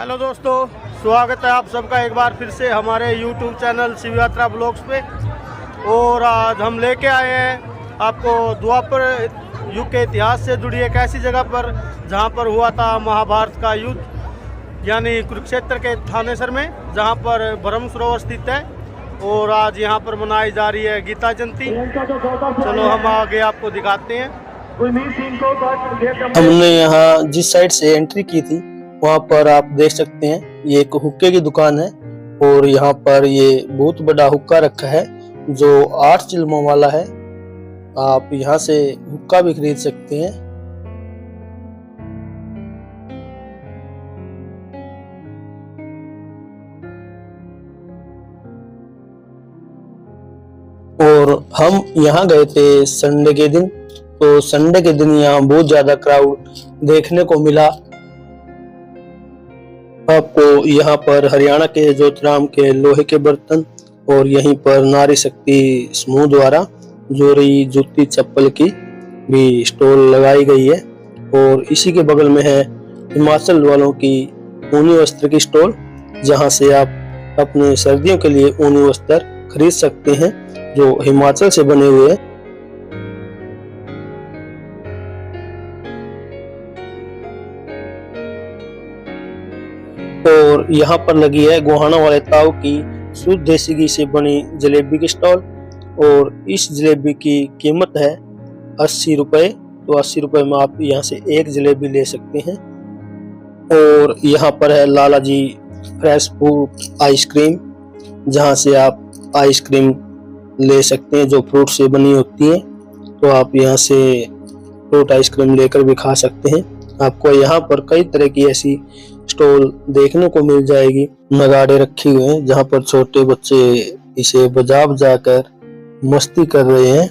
Hello दोस्तों, स्वागत है आप सबका एक बार फिर से हमारे YouTube चैनल शिव यात्रा ब्लॉग्स पे। और आज हम लेके आए हैं आपको द्वापर युग के इतिहास से जुड़ी एक ऐसी जगह पर जहां पर हुआ था महाभारत का युद्ध, यानी कुरुक्षेत्र के थानेसर में, जहां पर ब्रह्म सरोवर स्थित है। और आज यहां पर मनाई जा रही है गीता जयंती। चलो हम आगे आपको दिखाते हैं। हमने यहाँ जिस साइड से एंट्री की थी वहाँ पर आप देख सकते हैं ये एक हुक्के की दुकान है। और यहाँ पर ये बहुत बड़ा हुक्का रखा है जो 8 चिलमों वाला है। आप यहाँ से हुक्का भी खरीद सकते हैं। और हम यहाँ गए थे संडे के दिन, तो संडे के दिन यहाँ बहुत ज्यादा क्राउड देखने को मिला। आपको यहाँ पर हरियाणा के ज्योतिराम के लोहे के बर्तन और यहीं पर नारी शक्ति समूह द्वारा जोरी जूती चप्पल की भी स्टॉल लगाई गई है। और इसी के बगल में है हिमाचल वालों की ऊनी वस्त्र की स्टॉल, जहां से आप अपने सर्दियों के लिए ऊनी वस्त्र खरीद सकते हैं जो हिमाचल से बने हुए हैं। और यहाँ पर लगी है गोहाना वाले ताऊ की शुद्ध देसी घी से बनी जलेबी की स्टॉल। और इस जलेबी की कीमत है 80 रुपए। तो 80 रुपए में आप यहाँ से एक जलेबी ले सकते हैं। और यहाँ पर है लाला जी फ्रेश फ्रूट आइसक्रीम, जहाँ से आप आइसक्रीम ले सकते हैं जो फ्रूट से बनी होती है। तो आप यहाँ से फ्रूट आइसक्रीम लेकर भी खा सकते हैं। आपको यहाँ पर कई तरह की ऐसी स्टॉल देखने को मिल जाएगी। नगाड़े रखे हुए हैं जहाँ पर छोटे बच्चे इसे बजा बजा कर मस्ती कर रहे हैं।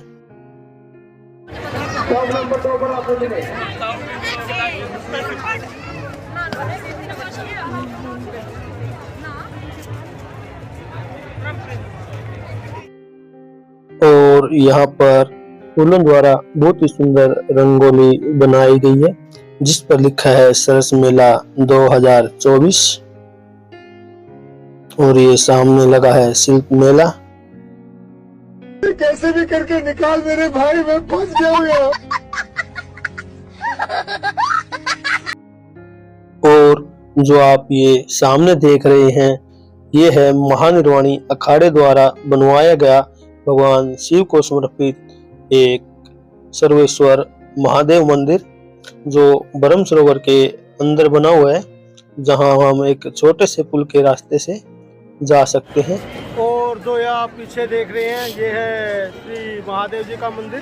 और यहाँ पर फूलों द्वारा बहुत ही सुंदर रंगोली बनाई गई है जिस पर लिखा है सरस मेला 2024। और ये सामने लगा है शिल्प मेला। कैसे भी करके निकाल मेरे भाई, मैं फंस गया। और जो आप ये सामने देख रहे हैं ये है महानिर्वाणी अखाड़े द्वारा बनवाया गया भगवान शिव को समर्पित एक सर्वेश्वर महादेव मंदिर, जो ब्रह्म सरोवर के अंदर बना हुआ है, जहां हम एक छोटे से पुल के रास्ते से जा सकते हैं। और जो ये आप पीछे देख रहे हैं ये है श्री महादेव जी का मंदिर।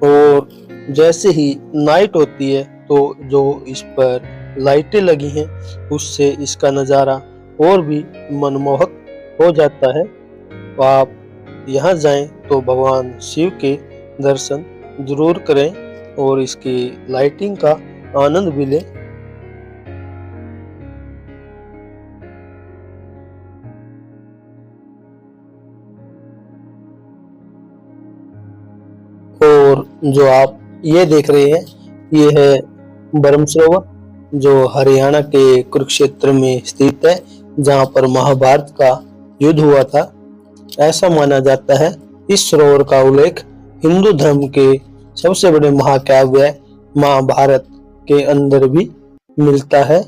और जैसे ही नाइट होती है तो जो इस पर लाइटें लगी हैं उससे इसका नज़ारा और भी मनमोहक हो जाता है। तो आप यहाँ जाएं तो भगवान शिव के दर्शन जरूर करें और इसकी लाइटिंग का आनंद भी लें। और जो आप ये देख रहे हैं ये है ब्रह्म सरोवर जो हरियाणा के कुरुक्षेत्र में स्थित है, जहां पर महाभारत का युद्ध हुआ था। ऐसा माना जाता है इस सरोवर का उल्लेख हिंदू धर्म के सबसे बड़े महाकाव्य महाभारत के अंदर भी मिलता है।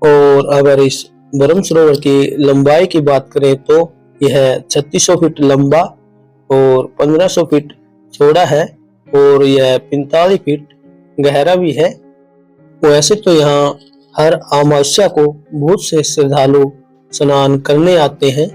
और अगर इस ब्रह्म सरोवर की लंबाई की बात करें तो यह 3600 फीट लंबा और 1500 फीट चौड़ा है और यह 45 फीट गहरा भी है। वैसे तो यहाँ हर अमावस्या को बहुत से श्रद्धालु स्नान करने आते हैं,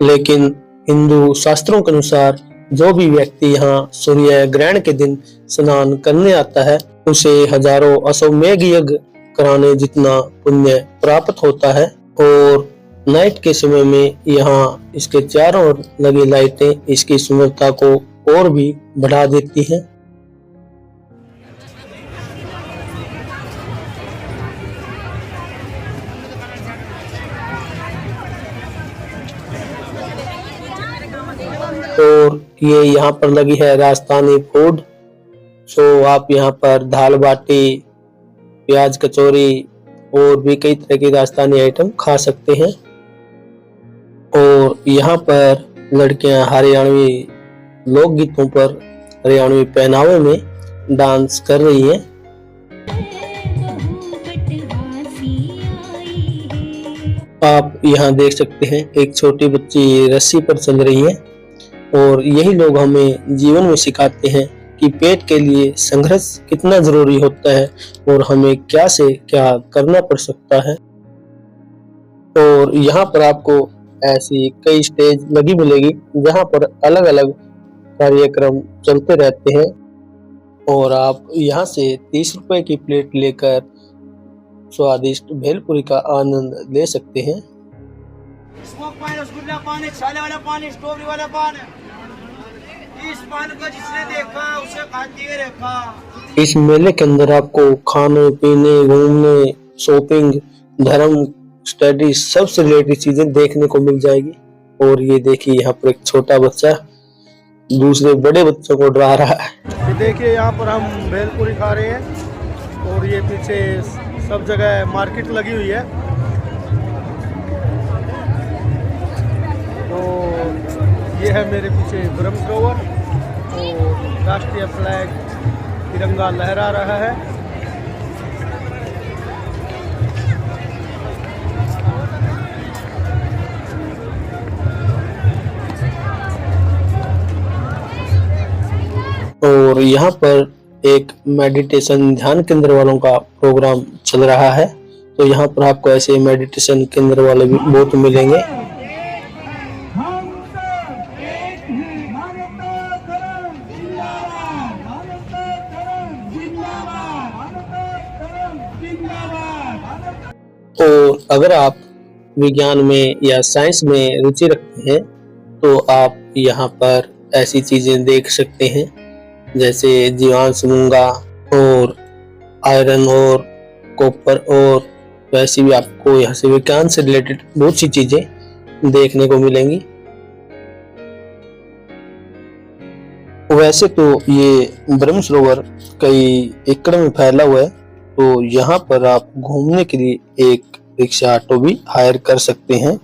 लेकिन हिंदू शास्त्रों के अनुसार जो भी व्यक्ति यहाँ सूर्य ग्रहण के दिन स्नान करने आता है उसे हजारों अश्वमेध यज्ञ कराने जितना पुण्य प्राप्त होता है। और नाइट के समय में यहाँ इसके चारों ओर लगी लाइटें इसकी सुंदरता को और भी बढ़ा देती हैं। और ये यहाँ पर लगी है राजस्थानी फूड। सो आप यहाँ पर दाल बाटी, प्याज कचौरी, और भी कई तरह के राजस्थानी आइटम खा सकते हैं। और यहाँ पर लड़कियां हरियाणवी लोकगीतों पर हरियाणवी पहनावे में डांस कर रही हैं। आप यहाँ देख सकते हैं एक छोटी बच्ची रस्सी पर चल रही है। और यही लोग हमें जीवन में सिखाते हैं कि पेट के लिए संघर्ष कितना जरूरी होता है और हमें क्या से क्या करना पड़ सकता है। और यहाँ पर आपको ऐसी कई स्टेज लगी मिलेगी जहाँ पर अलग अलग कार्यक्रम चलते रहते हैं। और आप यहाँ से 30 रुपए की प्लेट लेकर स्वादिष्ट भेलपुरी का आनंद ले सकते हैं। स्मोक पानी, रसगुल्ला पानी, छाले वाला पानी, स्ट्रॉबेरी वाला पानी, इस पान को जिसने देखा उसे खाते रखा। इस मेले के अंदर आपको खाने पीने, घूमने, शॉपिंग, धर्म, स्टडी सबसे रिलेटेड चीजें देखने को मिल जाएगी। और ये देखिए यहाँ पर एक छोटा बच्चा दूसरे बड़े बच्चों को डरा रहा है। ये देखिए यहाँ पर हम भेलपुरी खा रहे हैं और ये पीछे सब जगह मार्केट लगी हुई है। तो ये है मेरे पीछे ब्रह्म सरोवर और राष्ट्रीय फ्लैग तिरंगा लहरा रहा है। और यहाँ पर एक मेडिटेशन ध्यान केंद्र वालों का प्रोग्राम चल रहा है। तो यहाँ पर आपको ऐसे मेडिटेशन केंद्र वाले भी बहुत मिलेंगे। और अगर आप विज्ञान में या साइंस में रुचि रखते हैं तो आप यहाँ पर ऐसी चीजें देख सकते हैं जैसे जीवांश मूंगा और आयरन और कॉपर। और वैसे भी आपको यहाँ से विज्ञान से रिलेटेड बहुत सी चीजें देखने को मिलेंगी। वैसे तो ये ब्रह्म सरोवर कई एकड़ में फैला हुआ है। तो यहाँ पर आप घूमने के लिए एक रिक्शा ऑटो भी हायर कर सकते हैं।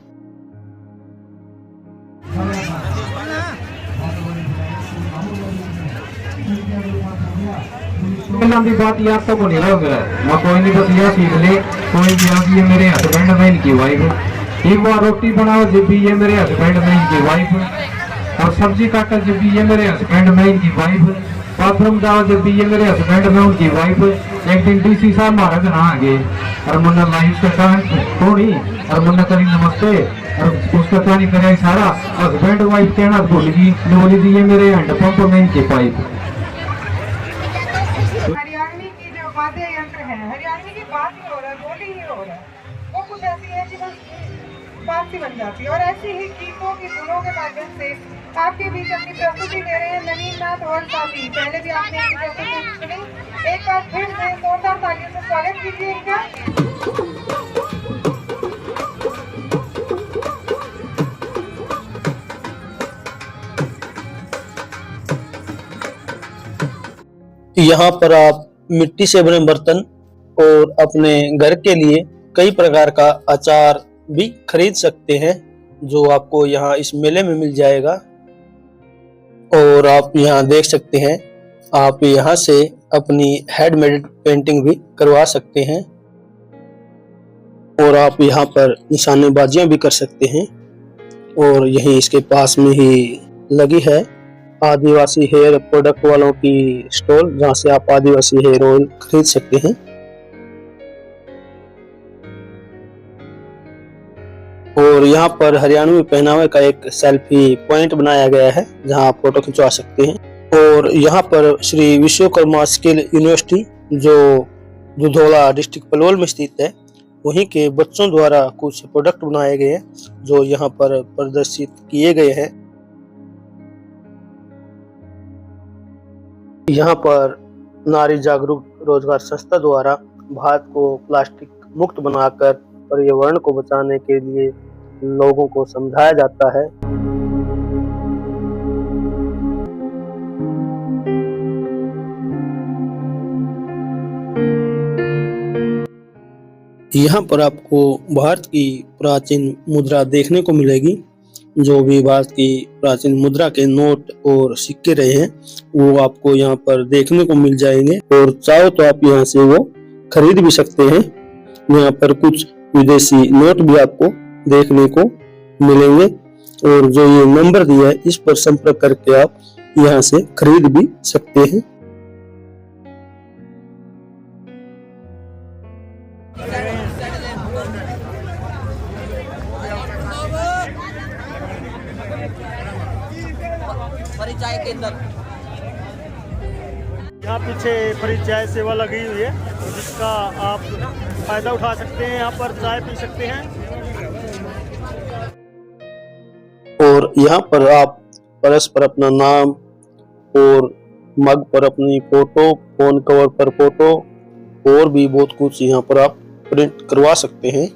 की बात यार तो को नहीं होगा मैं कोई नहीं बस यह सीख ले कोई भी आप ये मेरे हस्बैंड में इनकी वाइफ एक बार रोटी बनाओ जब भी ये मेरे हस्बैंड में इनकी वाइफ और सब्जी काटो जब भी ये मेरे हस्बैंड में इनकी वाइफ बाथरूम जाओ जब भी ये मेरे हस्बैंड में उनकी वाइफ। एक दिन डीसी साहब हमारे घर आ गए और मुन्ना लाइफ का काम थोड़ी और मुन्ना करी नमस्ते और उसका क्या नहीं करे सारा हस्बैंड वाइफ कहना भूल गई बोली दी ये मेरे हैंडपंप में इनकी पाइप। हरियाणवी की जो वाद्य यंत्र है, हरियाणवी की बात ही हो रहा है, बोली ही हो रहा है, वो कुछ ऐसी है कि बस बात सी बन जाती है। और ऐसी ही गीतों की धुनों के माध्यम से आपके बीच अपनी प्रस्तुति दे रहे हैं नवीन नाथ और साथी। पहले भी आपने इनकी प्रस्तुति सुनी, एक बार फिर से जोरदार तालियों से स्वागत कीजिए इनका। यहाँ पर आप मिट्टी से बने बर्तन और अपने घर के लिए कई प्रकार का अचार भी खरीद सकते हैं जो आपको यहाँ इस मेले में मिल जाएगा। और आप यहाँ देख सकते हैं आप यहाँ से अपनी हैंडमेड पेंटिंग भी करवा सकते हैं। और आप यहाँ पर निशानेबाजियां भी कर सकते हैं। और यही इसके पास में ही लगी है आदिवासी हेयर प्रोडक्ट वालों की स्टॉल जहां से आप आदिवासी हेयर ऑयल खरीद सकते हैं। और यहाँ पर हरियाणवी पहनावे का एक सेल्फी पॉइंट बनाया गया है जहां आप फोटो खिंचवा सकते हैं। और यहाँ पर श्री विश्वकर्मा स्किल यूनिवर्सिटी जो दुधौला डिस्ट्रिक्ट पलवल में स्थित है वहीं के बच्चों द्वारा कुछ प्रोडक्ट बनाए गए हैं जो यहाँ पर प्रदर्शित किए गए हैं। यहाँ पर नारी जागरूक रोजगार संस्था द्वारा भारत को प्लास्टिक मुक्त बनाकर पर्यावरण को बचाने के लिए लोगों को समझाया जाता है। यहाँ पर आपको भारत की प्राचीन मुद्रा देखने को मिलेगी। जो भी भारत की प्राचीन मुद्रा के नोट और सिक्के रहे हैं वो आपको यहाँ पर देखने को मिल जाएंगे, और चाहो तो आप यहाँ से वो खरीद भी सकते हैं। यहाँ पर कुछ विदेशी नोट भी आपको देखने को मिलेंगे, और जो ये नंबर दिया है इस पर संपर्क करके आप यहाँ से खरीद भी सकते हैं। परिचय केंद्र यहाँ पीछे फ्री चाय सेवा लगी हुई है, जिसका आप फायदा उठा सकते हैं। यहाँ पर चाय पी सकते हैं। और यहाँ पर आप परस्पर अपना नाम और मग पर अपनी फोटो, फोन कवर पर फोटो और भी बहुत कुछ यहाँ पर आप प्रिंट करवा सकते हैं।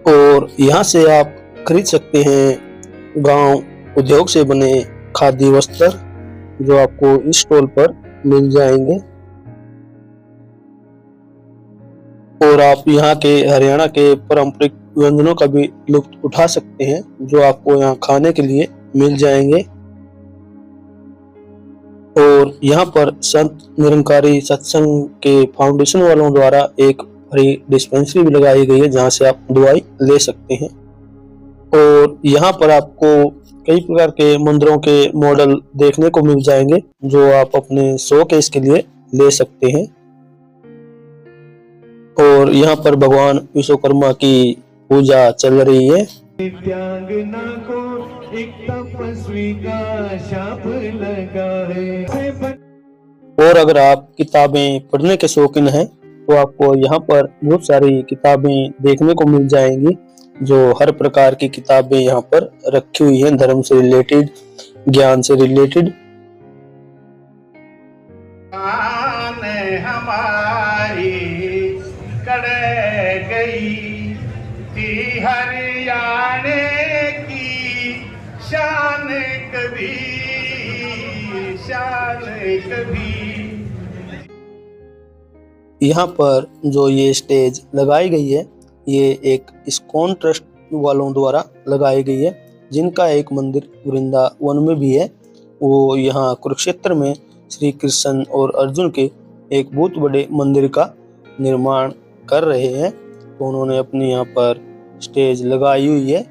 और यहाँ से आप खरीद सकते हैं गांव उद्योग से बने खादी वस्त्र, जो आपको इस स्टॉल पर मिल जाएंगे। और आप यहाँ के हरियाणा के पारंपरिक व्यंजनों का भी लुत्फ उठा सकते हैं, जो आपको यहाँ खाने के लिए मिल जाएंगे। और यहाँ पर संत निरंकारी सत्संग के फाउंडेशन वालों द्वारा एक फ्री डिस्पेंसरी भी लगाई गई है, जहाँ से आप दवाई ले सकते हैं। और यहाँ पर आपको कई प्रकार के मंदिरों के मॉडल देखने को मिल जाएंगे, जो आप अपने शोकेस के लिए ले सकते हैं। और यहाँ पर भगवान विश्वकर्मा की पूजा चल रही है। दिव्यांगना को एक तपस्वी का शाप लगा है। और अगर आप किताबें पढ़ने के शौकीन हैं तो आपको यहाँ पर बहुत सारी किताबें देखने को मिल जाएंगी, जो हर प्रकार की किताबें यहाँ पर रखी हुई हैं, धर्म से रिलेटेड, ज्ञान से रिलेटेड। हमारी कड़ गई थी हरियाणे की शान कभी, शान कभी। यहाँ पर जो ये स्टेज लगाई गई है ये एक इस्कॉन ट्रस्ट वालों द्वारा लगाई गई है, जिनका एक मंदिर वृंदावन में भी है। वो यहाँ कुरुक्षेत्र में श्री कृष्ण और अर्जुन के एक बहुत बड़े मंदिर का निर्माण कर रहे हैं, तो उन्होंने अपनी यहाँ पर स्टेज लगाई हुई है।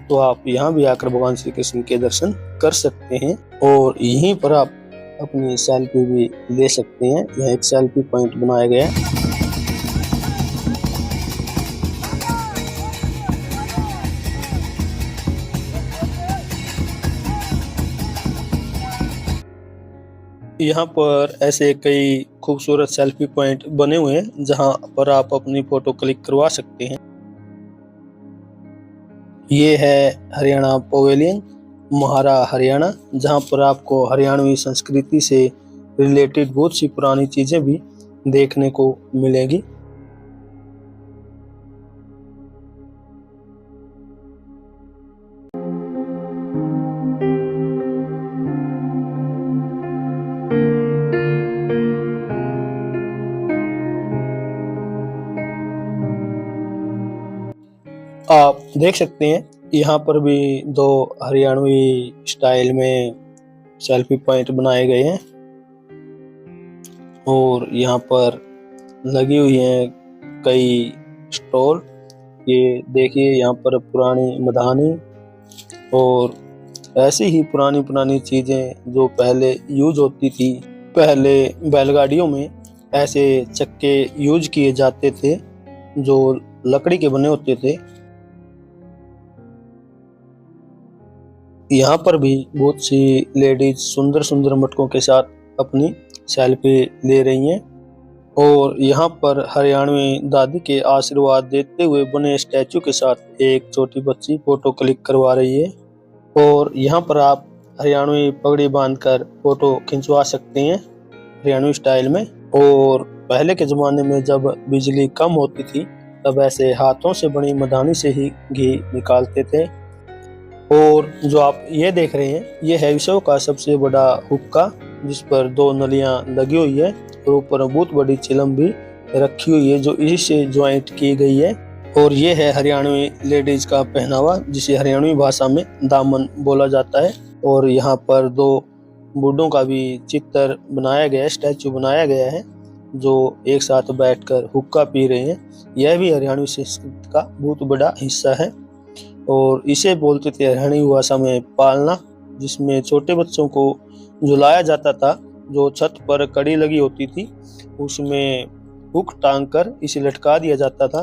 तो आप यहाँ भी आकर भगवान श्री कृष्ण के दर्शन कर सकते हैं, और यहीं पर आप अपनी सेल्फी भी ले सकते हैं। यहाँ एक सेल्फी पॉइंट बनाया गया है। यहाँ पर ऐसे कई खूबसूरत सेल्फी पॉइंट बने हुए हैं, जहाँ पर आप अपनी फोटो क्लिक करवा सकते हैं। ये है हरियाणा पवेलियन, महारा हरियाणा, जहाँ पर आपको हरियाणवी संस्कृति से रिलेटेड बहुत सी पुरानी चीजें भी देखने को मिलेगी। आप देख सकते हैं यहाँ पर भी दो हरियाणवी स्टाइल में सेल्फी पॉइंट बनाए गए हैं, और यहाँ पर लगी हुई हैं कई स्टॉल। ये देखिए यहाँ पर पुरानी मधानी और ऐसी ही पुरानी पुरानी चीजें जो पहले यूज होती थी। पहले बैलगाड़ियों में ऐसे चक्के यूज किए जाते थे जो लकड़ी के बने होते थे। यहाँ पर भी बहुत सी लेडीज सुंदर सुंदर मटकों के साथ अपनी सेल्फी ले रही हैं, और यहाँ पर हरियाणवी दादी के आशीर्वाद देते हुए बने स्टैचू के साथ एक छोटी बच्ची फोटो क्लिक करवा रही है। और यहाँ पर आप हरियाणवी पगड़ी बांधकर फोटो खिंचवा सकते हैं हरियाणवी स्टाइल में। और पहले के ज़माने में जब बिजली कम होती थी तब ऐसे हाथों से बनी मधानी से ही घी निकालते थे। और जो आप ये देख रहे हैं ये है विश्व का सबसे बड़ा हुक्का, जिस पर दो नलियां लगी हुई है, और ऊपर बहुत बड़ी चिलम भी रखी हुई है जो इसी से ज्वाइंट की गई है। और ये है हरियाणवी लेडीज का पहनावा जिसे हरियाणवी भाषा में दामन बोला जाता है। और यहाँ पर 2 बूढ़ों का भी चित्र बनाया गया है, स्टैचू बनाया गया है जो एक साथ बैठकर हुक्का पी रहे हैं। यह भी हरियाणवी संस्कृति का बहुत बड़ा हिस्सा है और इसे बोलते थे हरियाणवी भाषा में पालना, जिसमें छोटे बच्चों को झुलाया जाता था। जो छत पर कड़ी लगी होती थी उसमें हुक टांग कर इसे लटका दिया जाता था।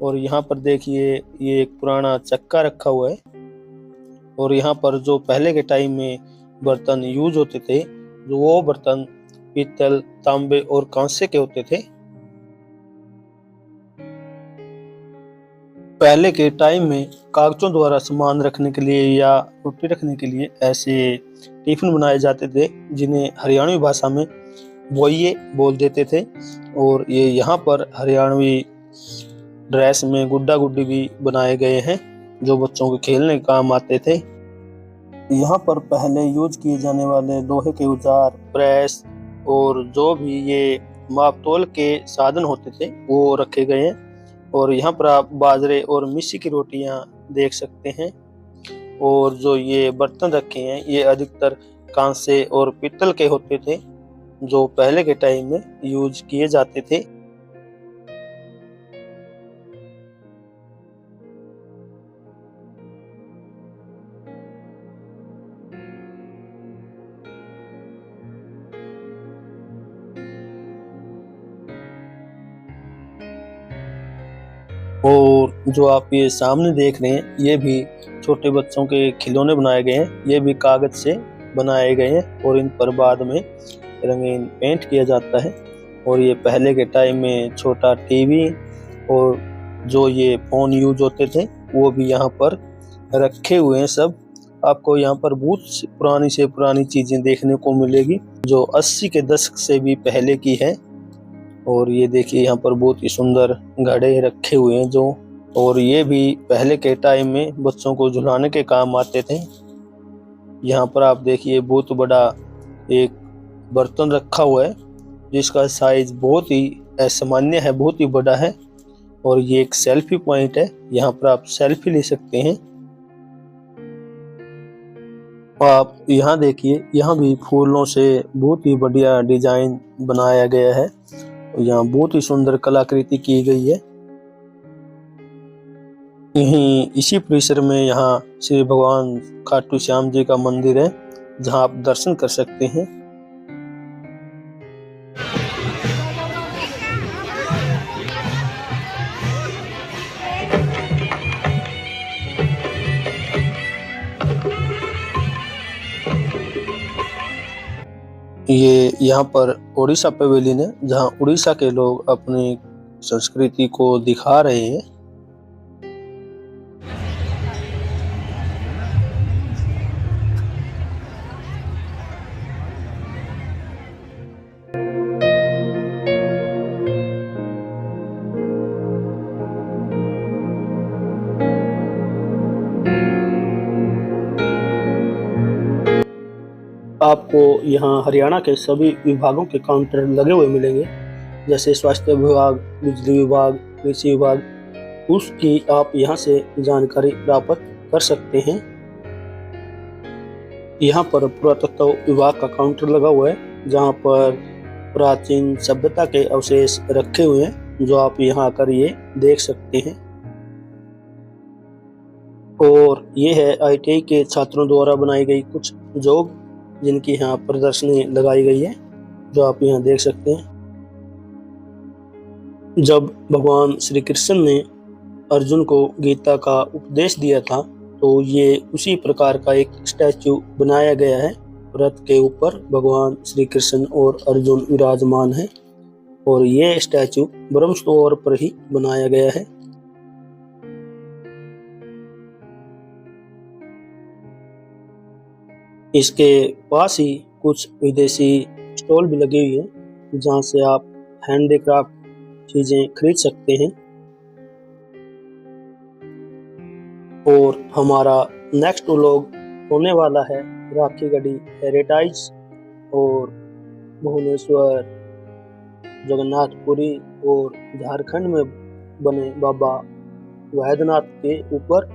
और यहाँ पर देखिए ये एक पुराना चक्का रखा हुआ है। और यहाँ पर जो पहले के टाइम में बर्तन यूज होते थे, जो वो बर्तन पीतल, तांबे और कांसे के होते थे। पहले के टाइम में कागजों द्वारा सामान रखने के लिए या रोटी रखने के लिए ऐसे टिफिन बनाए जाते थे जिन्हें हरियाणवी भाषा में बोइये बोल देते थे। और ये यहाँ पर हरियाणवी ड्रेस में गुड्डा गुड्डी भी बनाए गए हैं जो बच्चों के खेलने के काम आते थे। यहाँ पर पहले यूज किए जाने वाले लोहे के औजार, प्रेस और जो भी ये मापतोल के साधन होते थे वो रखे गए हैं। और यहाँ पर आप बाजरे और मिस्सी की रोटियां देख सकते हैं। और जो ये बर्तन रखे हैं ये अधिकतर कांसे और पीतल के होते थे जो पहले के टाइम में यूज किए जाते थे। और जो आप ये सामने देख रहे हैं ये भी छोटे बच्चों के खिलौने बनाए गए हैं। ये भी कागज से बनाए गए हैं और इन पर बाद में रंगीन पेंट किया जाता है। और ये पहले के टाइम में छोटा टीवी और जो ये फोन यूज होते थे वो भी यहाँ पर रखे हुए हैं सब। आपको यहाँ पर बहुत पुरानी से पुरानी चीजें देखने को मिलेगी जो 80 के दशक से भी पहले की है। और ये देखिए यहाँ पर बहुत ही सुंदर घड़े रखे हुए हैं जो, और ये भी पहले के टाइम में बच्चों को झुलाने के काम आते थे। यहाँ पर आप देखिए बहुत बड़ा एक बर्तन रखा हुआ है जिसका साइज बहुत ही असामान्य है, बहुत ही बड़ा है। और ये एक सेल्फी पॉइंट है, यहाँ पर आप सेल्फी ले सकते हैं। आप यहाँ देखिए यहाँ भी फूलों से बहुत ही बढ़िया डिजाइन बनाया गया है। यहाँ बहुत ही सुंदर कलाकृति की गई है। यहीं इसी परिसर में यहाँ श्री भगवान खाटू श्याम जी का मंदिर है जहाँ आप दर्शन कर सकते हैं। ये यहाँ पर ओडिशा पवेलियन है जहाँ उड़ीसा के लोग अपनी संस्कृति को दिखा रहे हैं। आपको यहाँ हरियाणा के सभी विभागों के काउंटर लगे हुए मिलेंगे, जैसे स्वास्थ्य विभाग, बिजली विभाग, कृषि विभाग। उसकी आप यहाँ से जानकारी प्राप्त कर सकते हैं। यहाँ पर पुरातत्व विभाग का काउंटर लगा हुआ है जहाँ पर प्राचीन सभ्यता के अवशेष रखे हुए हैं जो आप यहाँ आकर ये देख सकते हैं। और ये है ITI के छात्रों द्वारा बनाई गई कुछ जॉब जिनकी यहाँ प्रदर्शनी लगाई गई है जो आप यहाँ देख सकते हैं। जब भगवान श्री कृष्ण ने अर्जुन को गीता का उपदेश दिया था तो ये उसी प्रकार का एक स्टैचू बनाया गया है। रथ के ऊपर भगवान श्री कृष्ण और अर्जुन विराजमान है और ये स्टैचू ब्रह्मसरोवर पर ही बनाया गया है। इसके पास ही कुछ विदेशी स्टॉल भी लगी हुई है जहां से आप हैंडीक्राफ्ट चीजें खरीद सकते हैं। और हमारा नेक्स्ट व्लॉग होने वाला है राखीगढ़ी हेरिटेज और भुवनेश्वर, जगन्नाथपुरी और झारखंड में बने बाबा वैद्यनाथ के ऊपर।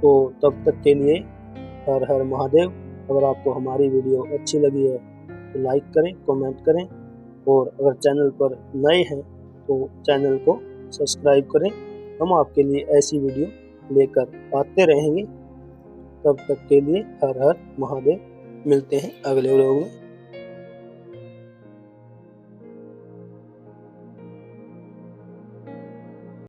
तो तब तक के लिए हर हर महादेव। अगर आपको हमारी वीडियो अच्छी लगी है तो लाइक करें, कमेंट करें, और अगर चैनल पर नए हैं तो चैनल को सब्सक्राइब करें। हम आपके लिए ऐसी वीडियो लेकर आते रहेंगे। तब तक के लिए हर हर महादेव। मिलते हैं अगले व्लॉग में।